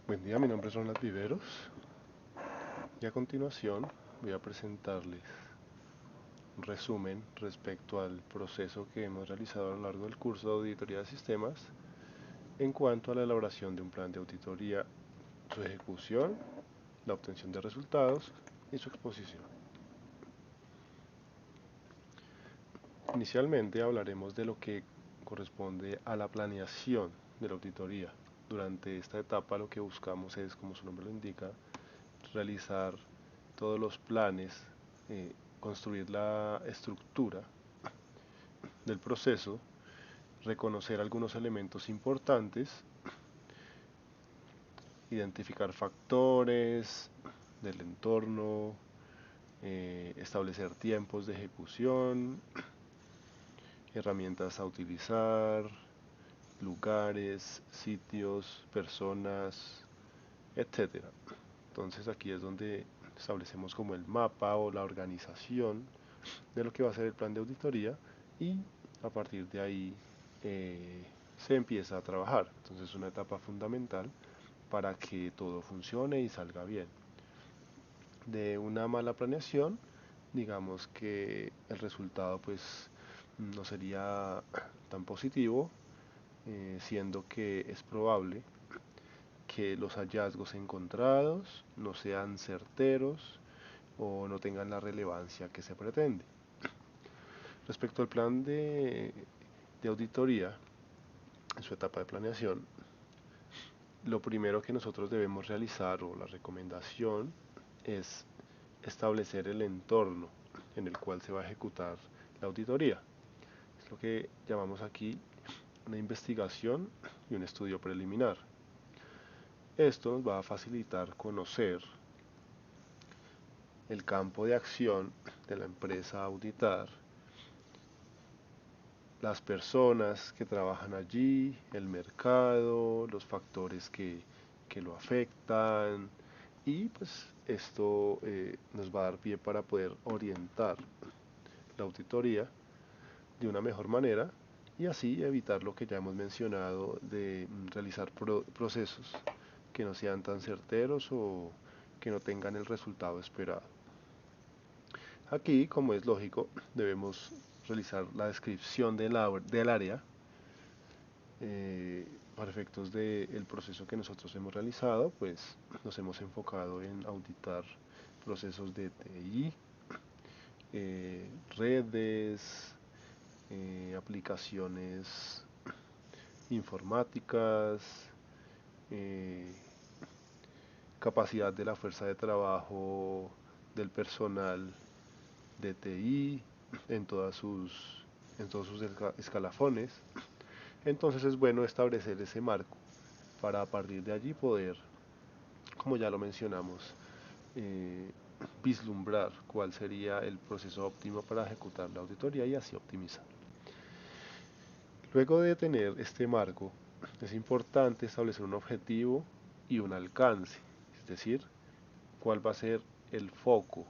Buen día, mi nombre es Ronald Viveros y a continuación voy a presentarles un resumen respecto al proceso que hemos realizado a lo largo del curso de auditoría de sistemas en cuanto a la elaboración de un plan de auditoría, su ejecución, la obtención de resultados y su exposición. Inicialmente hablaremos de lo que corresponde a la planeación de la auditoría. Durante esta etapa lo que buscamos es, como su nombre lo indica, realizar todos los planes, construir la estructura del proceso, reconocer algunos elementos importantes, identificar factores del entorno, establecer tiempos de ejecución, herramientas a utilizar, lugares, sitios, personas, etcétera. Entonces aquí es donde establecemos como el mapa o la organización de lo que va a ser el plan de auditoría y a partir de ahí se empieza a trabajar. Entonces es una etapa fundamental para que todo funcione y salga bien. De una mala planeación, digamos que el resultado pues no sería tan positivo, siendo que es probable que los hallazgos encontrados no sean certeros o no tengan la relevancia que se pretende. Respecto al plan de auditoría, en su etapa de planeación, lo primero que nosotros debemos realizar o la recomendación es establecer el entorno en el cual se va a ejecutar la auditoría. Es lo que llamamos aquí una investigación y un estudio preliminar. Esto nos va a facilitar conocer el campo de acción de la empresa a auditar, las personas que trabajan allí, el mercado, los factores que lo afectan y pues esto nos va a dar pie para poder orientar la auditoría de una mejor manera y así evitar lo que ya hemos mencionado de realizar procesos que no sean tan certeros o que no tengan el resultado esperado. Aquí, como es lógico, debemos realizar la descripción del área para efectos del proceso que nosotros hemos realizado, pues nos hemos enfocado en auditar procesos de TI, redes, aplicaciones informáticas, eh, capacidad de la fuerza de trabajo del personal de TI en, en todos sus escalafones. Entonces es bueno establecer ese marco para a partir de allí poder, como ya lo mencionamos, eh, vislumbrar cuál sería el proceso óptimo para ejecutar la auditoría y así optimizar. Luego de tener este marco, es importante establecer un objetivo y un alcance, es decir, cuál va a ser el foco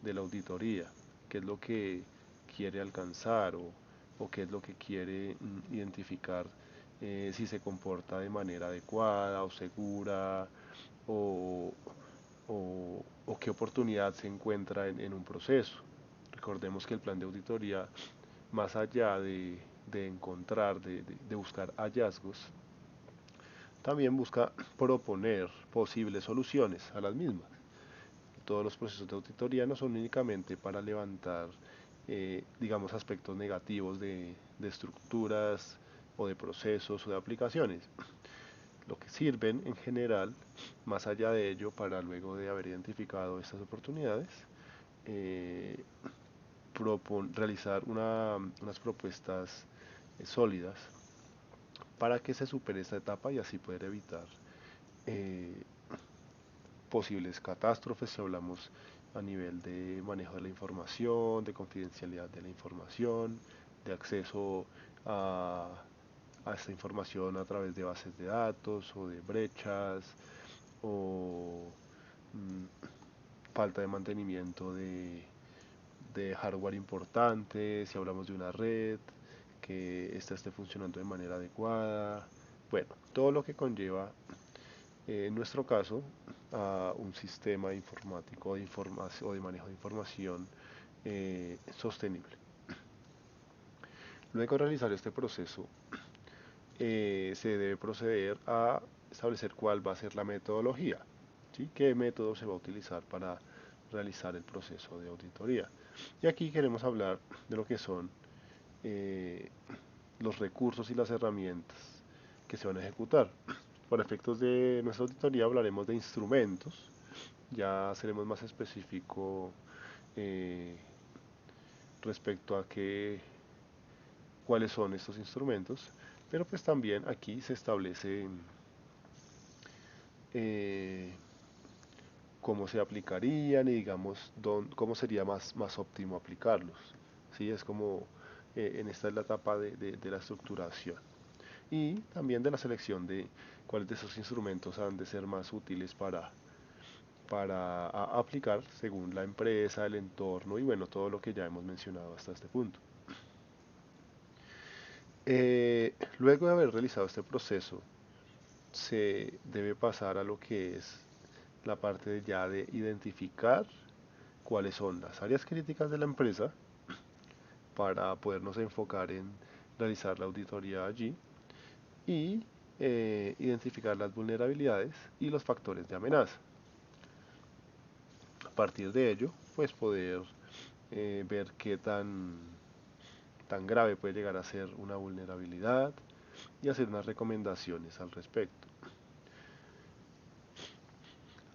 de la auditoría, qué es lo que quiere alcanzar o qué es lo que quiere identificar, si se comporta de manera adecuada o segura o, o qué oportunidad se encuentra en un proceso. Recordemos que el plan de auditoría, más allá de encontrar, de buscar hallazgos, también busca proponer posibles soluciones a las mismas. Todos los procesos de auditoría no son únicamente para levantar, digamos, aspectos negativos de estructuras o de procesos o de aplicaciones. Lo que sirven en general, más allá de ello, para luego de haber identificado estas oportunidades, eh, realizar unas propuestas sólidas para que se supere esta etapa y así poder evitar eh, posibles catástrofes si hablamos a nivel de manejo de la información, de confidencialidad de la información, de acceso a, a esta información a través de bases de datos o de brechas o mm, falta de mantenimiento de hardware importante, si hablamos de una red, que ésta esté funcionando de manera adecuada. Bueno, todo lo que conlleva en nuestro caso, a un sistema informático o de manejo de información sostenible. Luego de realizar este proceso, se debe proceder a establecer cuál va a ser la metodología, ¿sí? ¿Qué método se va a utilizar para realizar el proceso de auditoría? Y aquí queremos hablar de lo que son eh, los recursos y las herramientas que se van a ejecutar. Por efectos de nuestra auditoría hablaremos de instrumentos, ya seremos más específico eh, respecto a cuáles son estos instrumentos, pero pues también aquí se establece eh, cómo se aplicarían y digamos cómo sería más óptimo aplicarlos. ¿Sí? Es como en esta es la etapa de la estructuración y también de la selección de cuáles de esos instrumentos han de ser más útiles para aplicar según la empresa, el entorno y bueno, todo lo que ya hemos mencionado hasta este punto. Luego de haber realizado este proceso, se debe pasar a lo que es la parte ya de identificar cuáles son las áreas críticas de la empresa para podernos enfocar en realizar la auditoría allí y identificar las vulnerabilidades y los factores de amenaza. A partir de ello, pues poder ver qué tan grave puede llegar a ser una vulnerabilidad y hacer unas recomendaciones al respecto.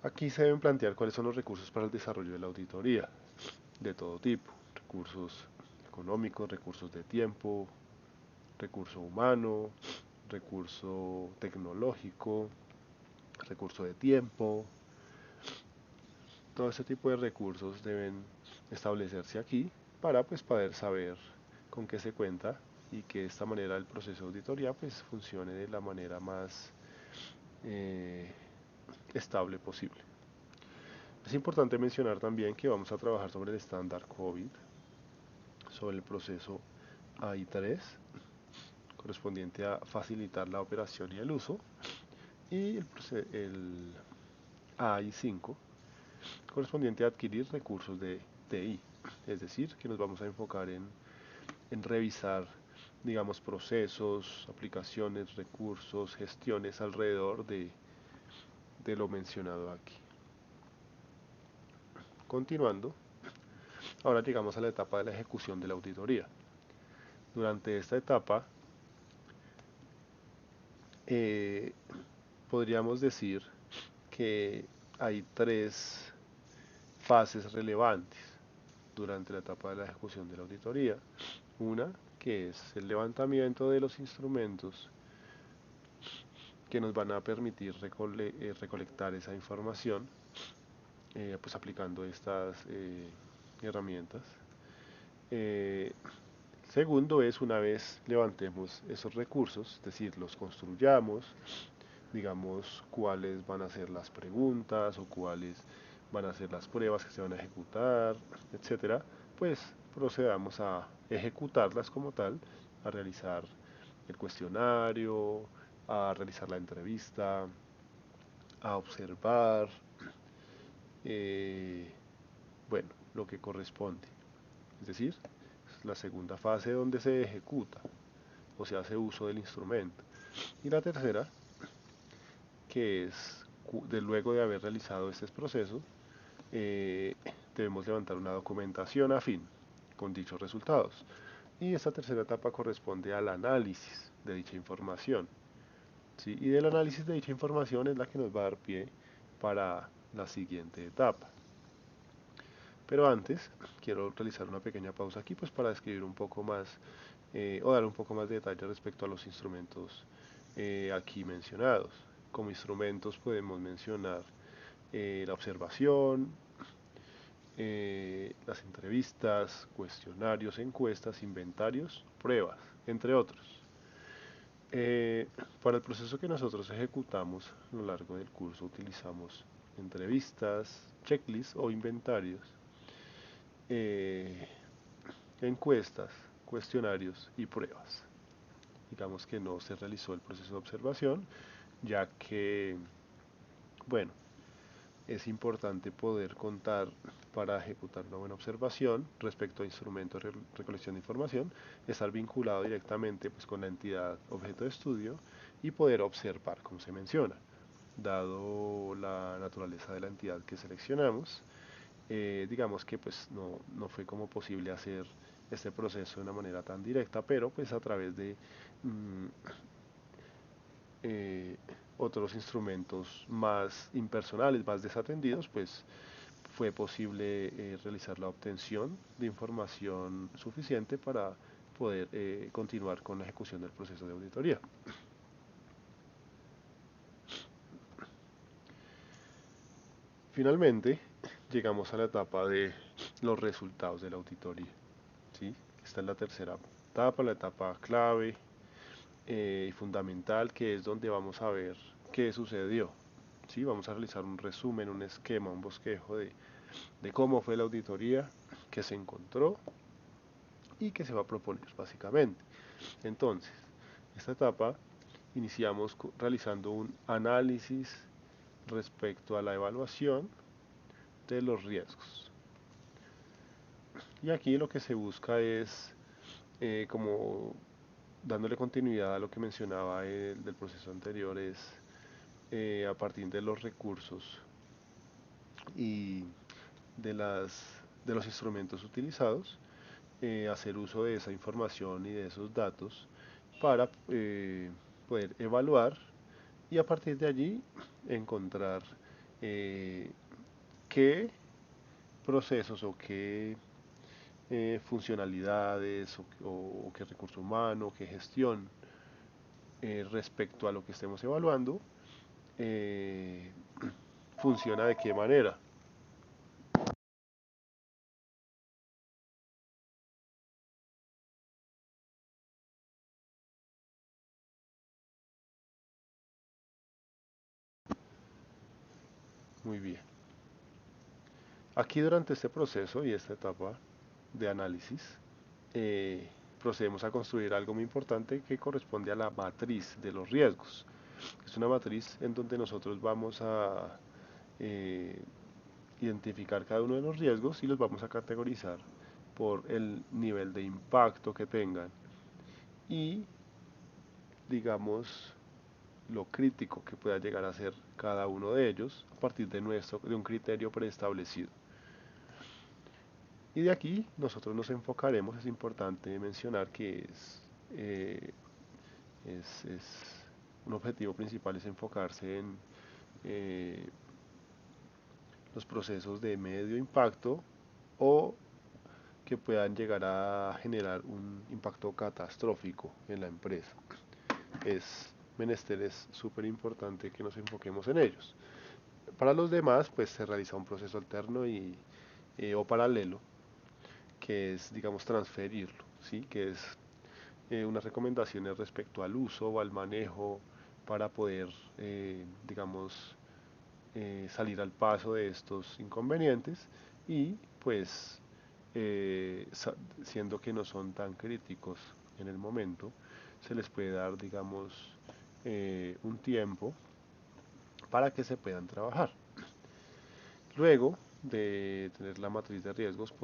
Aquí se deben plantear cuáles son los recursos para el desarrollo de la auditoría, de todo tipo, recursos económicos, recursos de tiempo, recurso humano, recurso tecnológico, recurso de tiempo. Todo este tipo de recursos deben establecerse aquí para pues poder saber con qué se cuenta y que de esta manera el proceso de auditoría pues funcione de la manera más eh, estable posible. Es importante mencionar también que vamos a trabajar sobre el estándar COVID, sobre el proceso AI3, correspondiente a facilitar la operación y el uso, y el AI5, correspondiente a adquirir recursos de TI, es decir, que nos vamos a enfocar en revisar, digamos, procesos, aplicaciones, recursos, gestiones alrededor de lo mencionado aquí. Continuando, ahora llegamos a la etapa de la ejecución de la auditoría. Durante esta etapa, eh, podríamos decir que hay tres fases relevantes durante la etapa de la ejecución de la auditoría. Una, que es el levantamiento de los instrumentos que nos van a permitir recolectar esa información, pues aplicando estas herramientas. Eh, Segundo es una vez levantemos esos recursos, es decir, los construyamos, digamos cuáles van a ser las preguntas o cuáles van a ser las pruebas que se van a ejecutar, etcétera, pues procedamos a ejecutarlas como tal, a realizar el cuestionario, a realizar la entrevista, a observar, eh, bueno, lo que corresponde. Es decir, es la segunda fase donde se ejecuta o se hace uso del instrumento. Y la tercera, que es luego de haber realizado este proceso, eh, debemos levantar una documentación afín con dichos resultados. Y esta tercera etapa corresponde al análisis de dicha información. ¿Sí? Y del análisis de dicha información es la que nos va a dar pie para la siguiente etapa. Pero antes quiero realizar una pequeña pausa aquí pues para describir un poco más o dar un poco más de detalle respecto a los instrumentos aquí mencionados. Como instrumentos podemos mencionar la observación, las entrevistas, cuestionarios, encuestas, inventarios, pruebas, entre otros. Eh, para el proceso que nosotros ejecutamos a lo largo del curso utilizamos entrevistas, checklists o inventarios, eh, encuestas, cuestionarios y pruebas. Digamos que no se realizó el proceso de observación, ya que Bueno, es importante poder contar para ejecutar una buena observación respecto a instrumentos de recolección de información, estar vinculado directamente pues, con la entidad objeto de estudio y poder observar, como se menciona, dado la naturaleza de la entidad que seleccionamos. Digamos que pues no fue como posible hacer este proceso de una manera tan directa, pero pues a través de mm, eh, otros instrumentos más impersonales, más desatendidos, pues fue posible realizar la obtención de información suficiente para poder continuar con la ejecución del proceso de auditoría. Finalmente, llegamos a la etapa de los resultados de la auditoría. ¿Sí? Esta es la tercera etapa, la etapa clave y fundamental, que es donde vamos a ver qué sucedió. ¿Sí? Vamos a realizar un resumen, un esquema, un bosquejo de cómo fue la auditoría, qué se encontró y qué se va a proponer, básicamente. Entonces, esta etapa iniciamos realizando un análisis respecto a la evaluación de los riesgos. Y aquí lo que se busca es, como dándole continuidad a lo que mencionaba del proceso anterior, es a partir de los recursos y de los instrumentos utilizados, hacer uso de esa información y de esos datos para poder evaluar y a partir de allí encontrar eh, qué procesos o qué funcionalidades o qué recurso humano, qué gestión respecto a lo que estemos evaluando eh, funciona de qué manera. Muy bien. Aquí durante este proceso y esta etapa de análisis, eh, procedemos a construir algo muy importante que corresponde a la matriz de los riesgos. Es una matriz en donde nosotros vamos a eh, identificar cada uno de los riesgos y los vamos a categorizar por el nivel de impacto que tengan y, digamos, lo crítico que pueda llegar a ser cada uno de ellos a partir de un criterio preestablecido. Y de aquí nosotros nos enfocaremos, es importante mencionar que eh, es un objetivo principal es enfocarse en eh, los procesos de medio impacto o que puedan llegar a generar un impacto catastrófico en la empresa. Es menester, es súper importante que nos enfoquemos en ellos. Para los demás, pues se realiza un proceso alterno o paralelo, que es, digamos, transferirlo, ¿sí? Que es unas recomendaciones respecto al uso o al manejo para poder, digamos, salir al paso de estos inconvenientes y pues siendo que no son tan críticos en el momento, se les puede dar, digamos, un tiempo para que se puedan trabajar. Luego de tener la matriz de riesgos,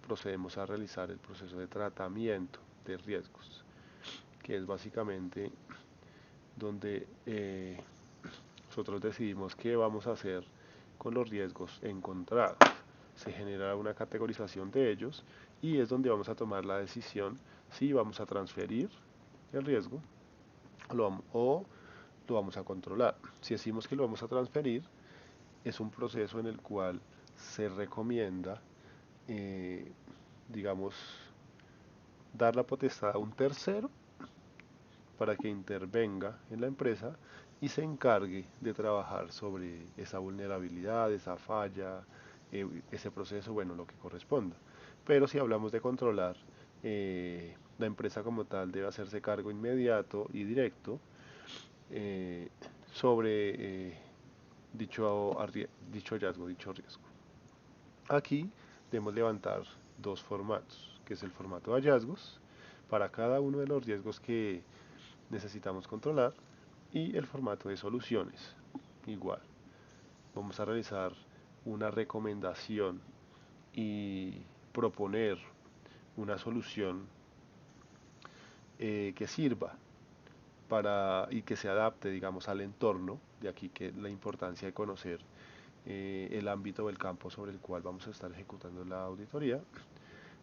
procedemos a realizar el proceso de tratamiento de riesgos, que es básicamente donde nosotros decidimos qué vamos a hacer con los riesgos encontrados. Se genera una categorización de ellos y es donde vamos a tomar la decisión si vamos a transferir el riesgo o lo vamos a controlar. Si decimos que lo vamos a transferir, es un proceso en el cual se recomienda, eh, digamos, dar la potestad a un tercero para que intervenga en la empresa y se encargue de trabajar sobre esa vulnerabilidad, esa falla, ese proceso, bueno, lo que corresponda. Pero si hablamos de controlar, la empresa como tal debe hacerse cargo inmediato y directo eh, sobre dicho hallazgo, dicho riesgo. Aquí debemos levantar dos formatos, que es el formato de hallazgos para cada uno de los riesgos que necesitamos controlar y el formato de soluciones, igual. vamos a realizar una recomendación y proponer una solución que sirva y que se adapte, digamos, al entorno, de aquí que la importancia de conocer el ámbito o el campo sobre el cual vamos a estar ejecutando la auditoría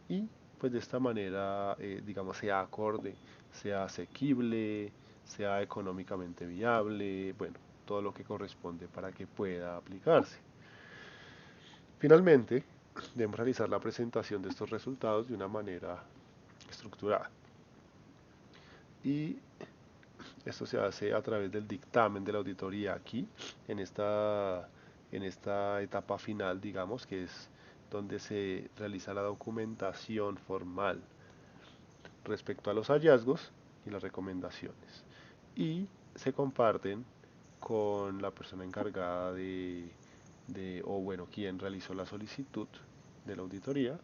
y pues de esta manera, digamos, sea acorde, sea asequible, sea económicamente viable, bueno, todo lo que corresponde para que pueda aplicarse. Finalmente, debemos realizar la presentación de estos resultados de una manera estructurada. Y esto se hace a través del dictamen de la auditoría aquí, en esta etapa final, digamos, que es donde se realiza la documentación formal respecto a los hallazgos y las recomendaciones. Y se comparten con la persona encargada o bueno, quien realizó la solicitud de la auditoría,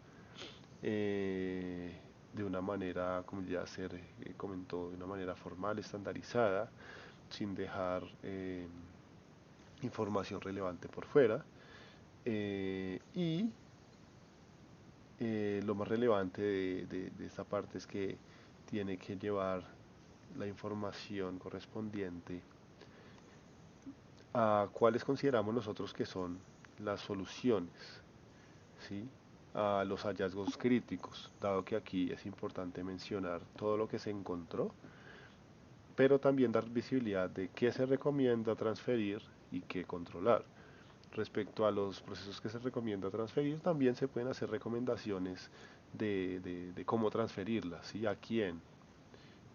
de una manera, como ya se comentó, de una manera formal, estandarizada, sin dejar información relevante por fuera. Y lo más relevante de esta parte es que tiene que llevar la información correspondiente a cuáles consideramos nosotros que son las soluciones, ¿sí? A los hallazgos críticos, dado que aquí es importante mencionar todo lo que se encontró, pero también dar visibilidad de qué se recomienda transferir y qué controlar. Respecto a los procesos que se recomienda transferir, también se pueden hacer recomendaciones de cómo transferirlas, ¿sí? A quién,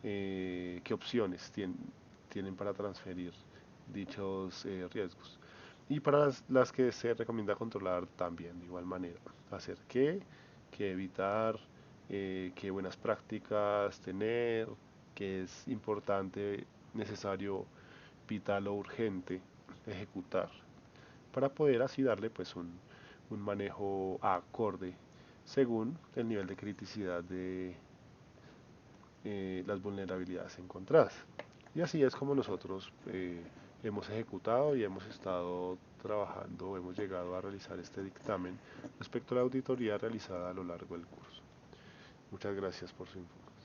qué opciones tienen para transferir dichos riesgos. Y para las que se recomienda controlar también de igual manera. Hacer qué evitar, qué buenas prácticas tener, qué es importante, necesario, vital o urgente ejecutar. Para poder así darle pues un manejo acorde según el nivel de criticidad de las vulnerabilidades encontradas. Y así es como nosotros hemos ejecutado y hemos estado trabajando, hemos llegado a realizar este dictamen respecto a la auditoría realizada a lo largo del curso. Muchas gracias por su información.